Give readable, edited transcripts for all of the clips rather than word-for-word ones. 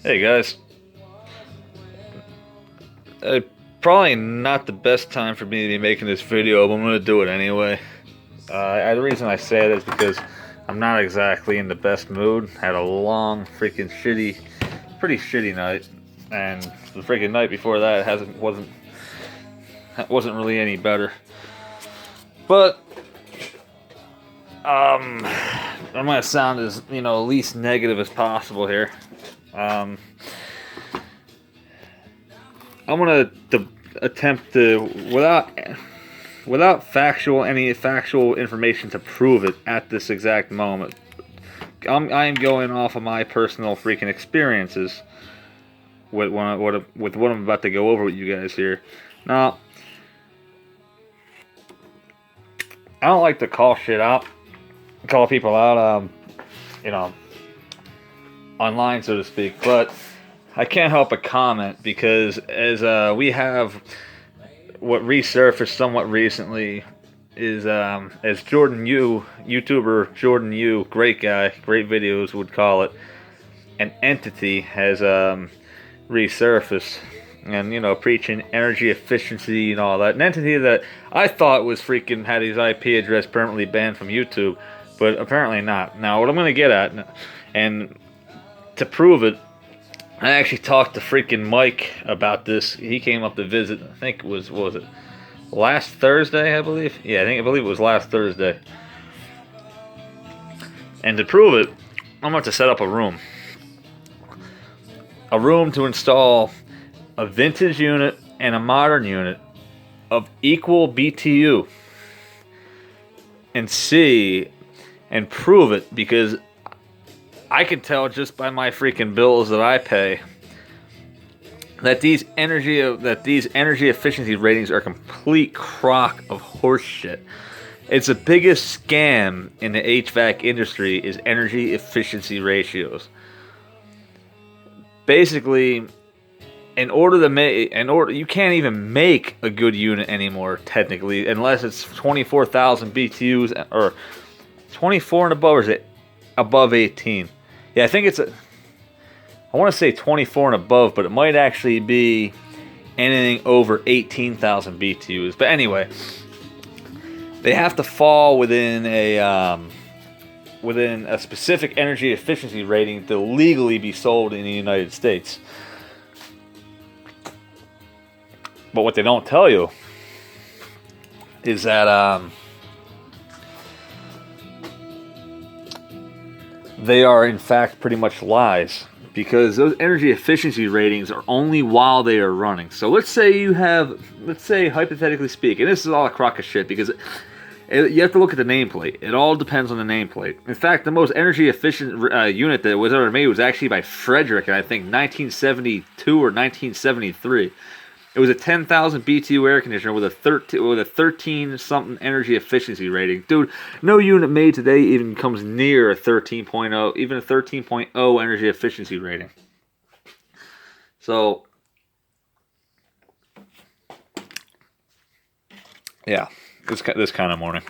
Hey guys, probably not the best time for me to be making this video, but I'm gonna do it anyway. The reason I say that is because I'm not exactly in the best mood. Had a long, freaking pretty shitty night, and the freaking night before that wasn't really any better. But I'm gonna sound as least negative as possible here. I'm gonna attempt to, without any factual information to prove it at this exact moment. I'm going off of my personal freaking experiences with what I'm about to go over with you guys here. Now, I don't like to call people out, online, so to speak, but I can't help but comment because as we have what resurfaced somewhat recently is as YouTuber Jordan Yu, great guy, great videos would call it, an entity has resurfaced and preaching energy efficiency and all that. An entity that I thought was freaking had his IP address permanently banned from YouTube, but apparently not. Now what I'm gonna get at, and to prove it, I actually talked to freaking Mike about this. He came up to visit. I think it was it last Thursday, I believe? Yeah, I believe it was last Thursday. And to prove it, I'm going to set up a room to install a vintage unit and a modern unit of equal BTU and see and prove it, because I can tell just by my freaking bills that I pay that these energy efficiency ratings are a complete crock of horse shit. It's the biggest scam in the HVAC industry is energy efficiency ratios. Basically, you can't even make a good unit anymore technically unless it's 24,000 BTUs or 24 and above, or is it above 18? Yeah, I think I want to say 24 and above, but it might actually be anything over 18,000 BTUs. But anyway, they have to fall within a specific energy efficiency rating to legally be sold in the United States. But what they don't tell you is that they are in fact pretty much lies, because those energy efficiency ratings are only while they are running. So let's say hypothetically speaking, this is all a crock of shit because you have to look at the nameplate. It all depends on the nameplate. In fact, the most energy efficient unit that was ever made was actually by Frederick in I think 1972 or 1973. It was a 10,000 BTU air conditioner with a 13 something energy efficiency rating. Dude, no unit made today even comes near a 13.0, even a 13.0 energy efficiency rating. So, yeah, this kind of morning.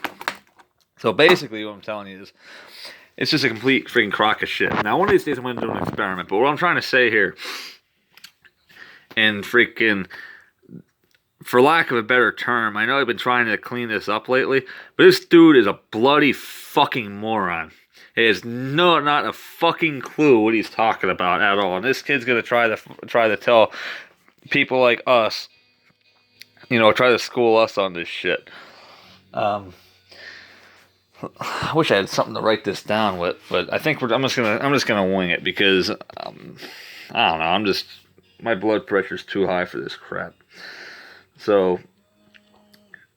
So basically what I'm telling you is it's just a complete freaking crock of shit. Now one of these days I'm going to do an experiment, but what I'm trying to say here, and freaking, for lack of a better term, I know I've been trying to clean this up lately, but this dude is a bloody fucking moron. He has not a fucking clue what he's talking about at all. And this kid's gonna try to tell people like us, try to school us on this shit. I wish I had something to write this down with, but I think I'm just gonna wing it because I don't know. My blood pressure's too high for this crap. So,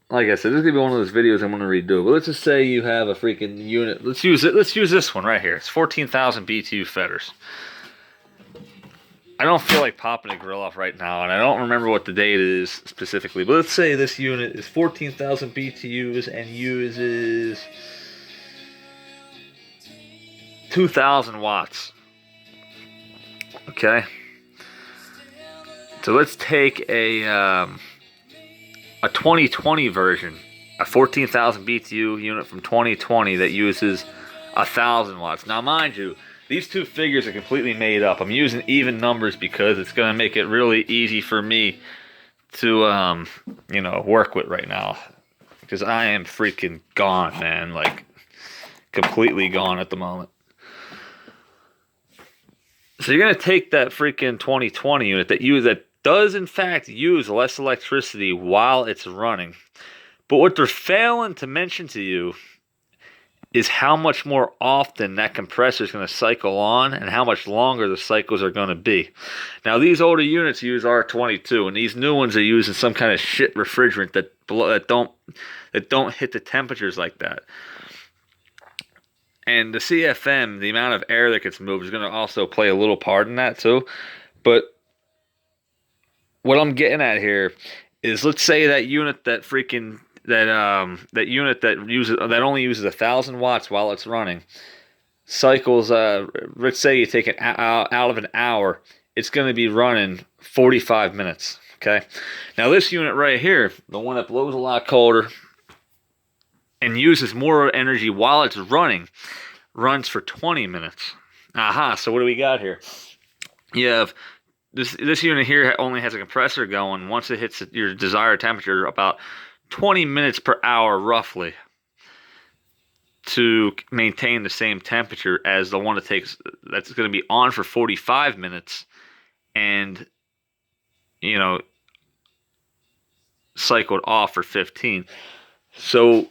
like I said, this is gonna be one of those videos I'm gonna redo. But let's just say you have a freaking unit. Let's use this one right here. It's 14,000 BTU fetters. I don't feel like popping a grill off right now, and I don't remember what the date is specifically. But let's say this unit is 14,000 BTUs and uses 2,000 watts. Okay. So let's take a 2020 version, a 14,000 BTU unit from 2020 that uses 1,000 watts. Now, mind you, These two figures are completely made up. I'm using even numbers because it's going to make it really easy for me to, work with right now. Because I am freaking gone, man. Like, completely gone at the moment. So you're going to take that freaking 2020 unit that does, in fact, use less electricity while it's running. But what they're failing to mention to you is how much more often that compressor is going to cycle on and how much longer the cycles are going to be. Now, these older units use R22, and these new ones are using some kind of shit refrigerant that don't hit the temperatures like that. And the CFM, the amount of air that gets moved, is going to also play a little part in that too. But what I'm getting at here is, let's say that unit that unit that only uses 1,000 watts while it's running cycles. Let's say you take it out of an hour, it's going to be running 45 minutes. Okay. Now this unit right here, the one that blows a lot colder and uses more energy while it's running, runs for 20 minutes. So what do we got here? You have this unit here only has a compressor going. Once it hits your desired temperature, about 20 minutes per hour roughly, to maintain the same temperature as the one that's going to be on for 45 minutes and cycled off for 15. So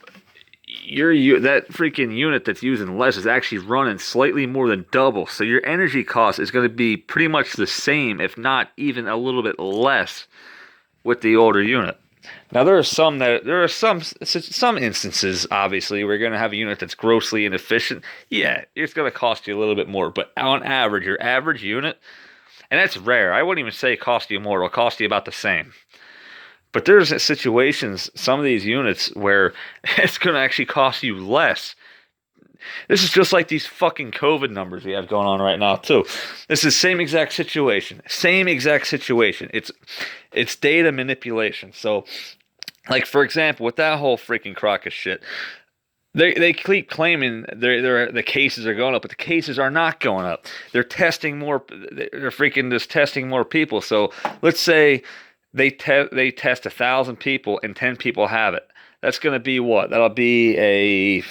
that freaking unit that's using less is actually running slightly more than double. So your energy cost is going to be pretty much the same, if not even a little bit less, with the older unit. Now there are some instances, obviously, where you're going to have a unit that's grossly inefficient. Yeah, it's going to cost you a little bit more, but on average, your average unit, and that's rare. I wouldn't even say cost you more; it'll cost you about the same. But there's situations, some of these units, where it's going to actually cost you less. This is just like these fucking COVID numbers we have going on right now too. This is same exact situation. It's data manipulation. So, like for example, with that whole freaking crock of shit, they keep claiming the cases are going up, but the cases are not going up. They're testing more. They're freaking just testing more people. So let's say they test 1,000 people and 10 people have it. That's going to be what? That'll be a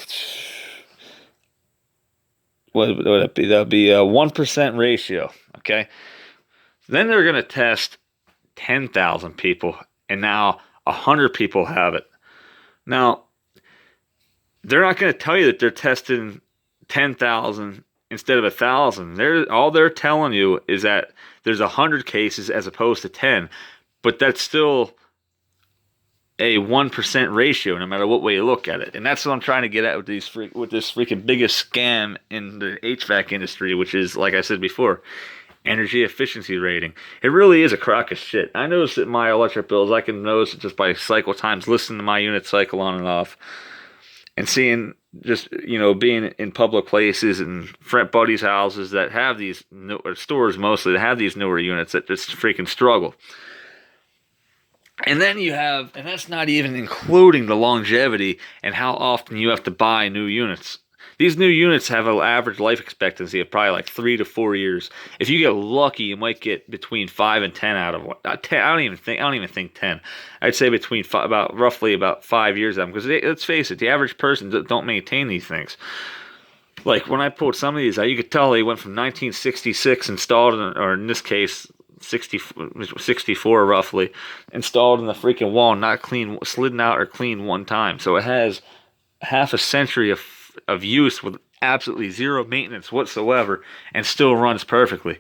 What would it be? That'll be a 1% ratio. Okay. Then they're going to test 10,000 people, and now 100 people have it. Now, they're not going to tell you that they're testing 10,000 instead of 1,000. All they're telling you is that there's 100 cases as opposed to 10, but that's still a 1% ratio, no matter what way you look at it. And that's what I'm trying to get at with this freaking biggest scam in the HVAC industry, which is, like I said before, energy efficiency rating. It really is a crock of shit. I notice that my electric bills, I can notice it just by cycle times, listening to my unit cycle on and off, and seeing just, being in public places and friend buddies' houses that have these, or stores mostly, that have these newer units that just freaking struggle. And then and that's not even including the longevity and how often you have to buy new units. These new units have an average life expectancy of probably like 3 to 4 years. If you get lucky, you might get between 5 and 10 out of one. 10, I don't even think 10. I'd say between roughly about 5 years of them. Because let's face it, the average person don't maintain these things. Like when I pulled some of these out, you could tell they went from 1966 installed, or in this case, 64 roughly, installed in the freaking wall, not clean, slidden out or cleaned one time. So it has half a century of use with absolutely zero maintenance whatsoever, and still runs perfectly.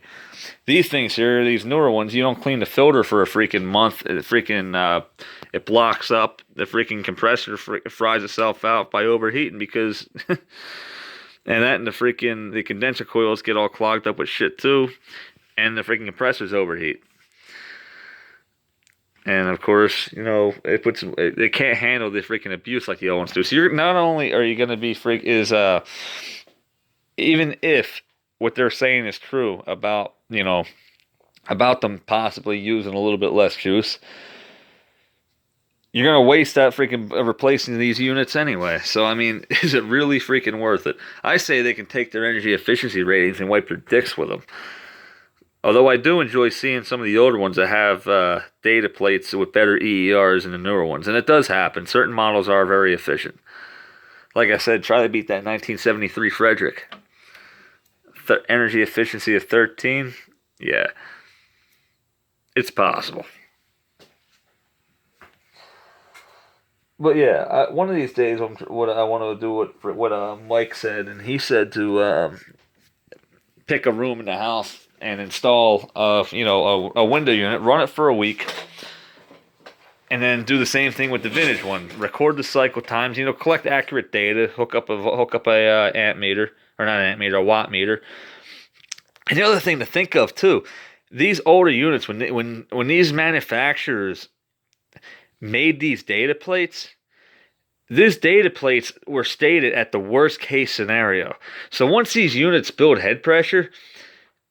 These things here, these newer ones, you don't clean the filter for a freaking month. It blocks up. The freaking compressor fries itself out by overheating because, and the condenser coils get all clogged up with shit too. And the freaking compressors overheat. And of course, they can't handle the freaking abuse like the old ones do. So you're not only are you going to be even if what they're saying is true about them possibly using a little bit less juice, you're gonna waste that freaking replacing these units anyway. So I mean, is it really freaking worth it? I say they can take their energy efficiency ratings and wipe their dicks with them. Although I do enjoy seeing some of the older ones that have data plates with better EERs than the newer ones, and it does happen. Certain models are very efficient. Like I said, try to beat that 1973 Frederick. Energy efficiency of 13. Yeah, it's possible. But yeah, one of these days, what I want to do what Mike said, and he said to pick a room in the house and install a window unit, run it for a week, and then do the same thing with the vintage one. Record the cycle times, collect accurate data, hook up a amp meter, or not an amp meter, a watt meter. And the other thing to think of too, these older units, when these manufacturers made these data plates, these data plates were stated at the worst case scenario. So once these units build head pressure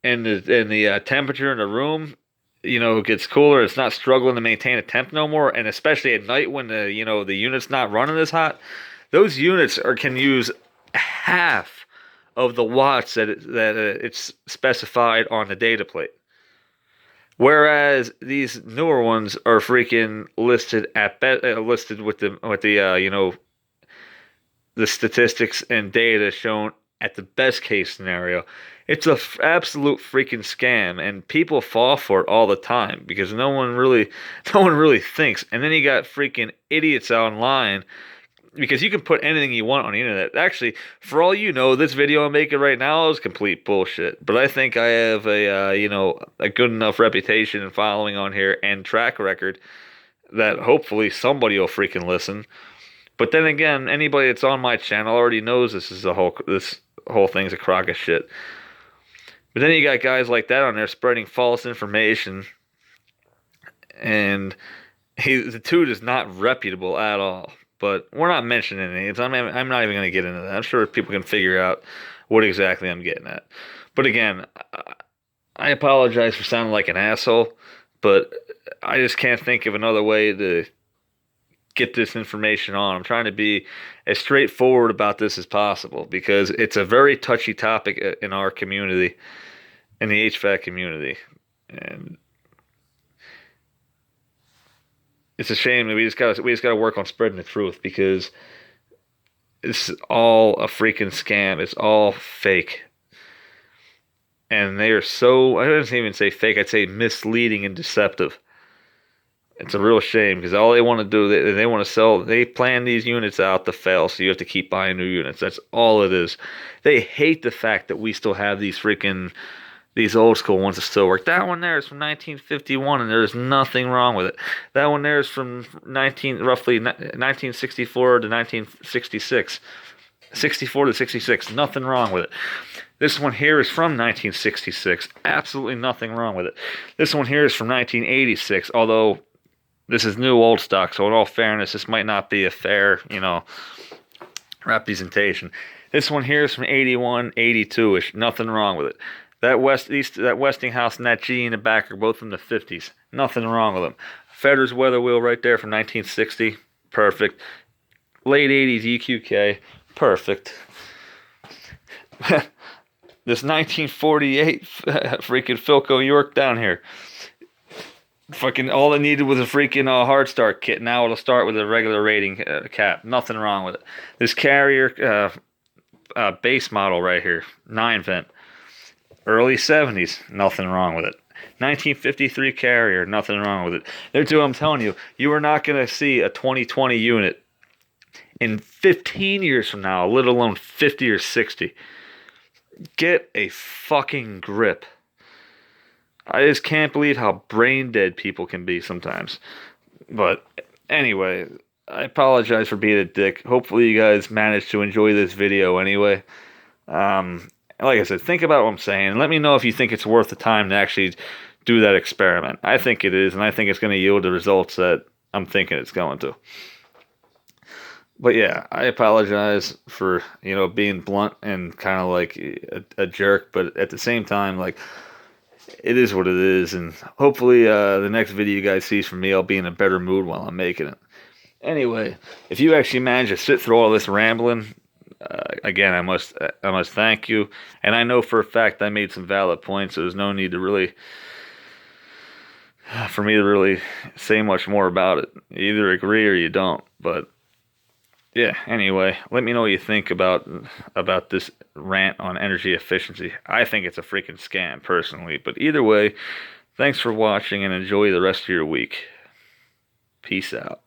and the temperature in the room, gets cooler, it's not struggling to maintain a temp no more, and especially at night when the unit's not running as hot, those units can use half of the watts that it's specified on the data plate. Whereas these newer ones are freaking listed listed with the statistics and data shown at the best case scenario. It's a absolute freaking scam, and people fall for it all the time because no one really thinks. And then you got freaking idiots online, because you can put anything you want on the internet. Actually, for all you know, this video I'm making right now is complete bullshit. But I think I have a good enough reputation and following on here and track record that hopefully somebody will freaking listen. But then again, anybody that's on my channel already knows this whole thing's a crock of shit. But then you got guys like that on there spreading false information, and the dude is not reputable at all. But we're not mentioning any names. I'm not even going to get into that. I'm sure people can figure out what exactly I'm getting at. But again, I apologize for sounding like an asshole, but I just can't think of another way to get this information on. I'm trying to be as straightforward about this as possible because it's a very touchy topic in our community, in the HVAC community. And it's a shame that we just gotta work on spreading the truth, because it's all a freaking scam. It's all fake, and they are so, I don't even say fake, I'd say misleading and deceptive. It's a real shame because all they want to do, they want to sell. They plan these units out to fail, so you have to keep buying new units. That's all it is. They hate the fact that we still have these old school ones that still work. That one there is from 1951, and there's nothing wrong with it. That one there is from roughly 1964 to 1966. 64 to 66, nothing wrong with it. This one here is from 1966, absolutely nothing wrong with it. This one here is from 1986, although this is new old stock, so in all fairness, this might not be a fair, representation. This one here is from 81, 82-ish, nothing wrong with it. That Westinghouse and that G in the back are both from the 50s. Nothing wrong with them. Fedder's weather wheel right there from 1960. Perfect. Late 80s EQK. Perfect. This 1948 freaking Philco York down here. Fucking all it needed was a freaking hard start kit. Now it'll start with a regular rating cap. Nothing wrong with it. This Carrier base model right here. 9 vent. Early 70s, nothing wrong with it. 1953 Carrier, nothing wrong with it. I'm telling you, you are not going to see a 2020 unit in 15 years from now, let alone 50 or 60. Get a fucking grip. I just can't believe how brain dead people can be sometimes. But anyway, I apologize for being a dick. Hopefully you guys managed to enjoy this video anyway. Like I said, think about what I'm saying, and let me know if you think it's worth the time to actually do that experiment. I think it is, and I think it's going to yield the results that I'm thinking it's going to. But yeah, I apologize for, being blunt and kind of like a jerk, but at the same time, like, it is what it is, and hopefully the next video you guys see from me, I'll be in a better mood while I'm making it. Anyway, if you actually manage to sit through all this rambling, again, I must thank you. And I know for a fact I made some valid points, so there's no need to really, for me to really say much more about it. You either agree or you don't. But yeah, anyway, let me know what you think about this rant on energy efficiency. I think it's a freaking scam, personally. But either way, thanks for watching and enjoy the rest of your week. Peace out.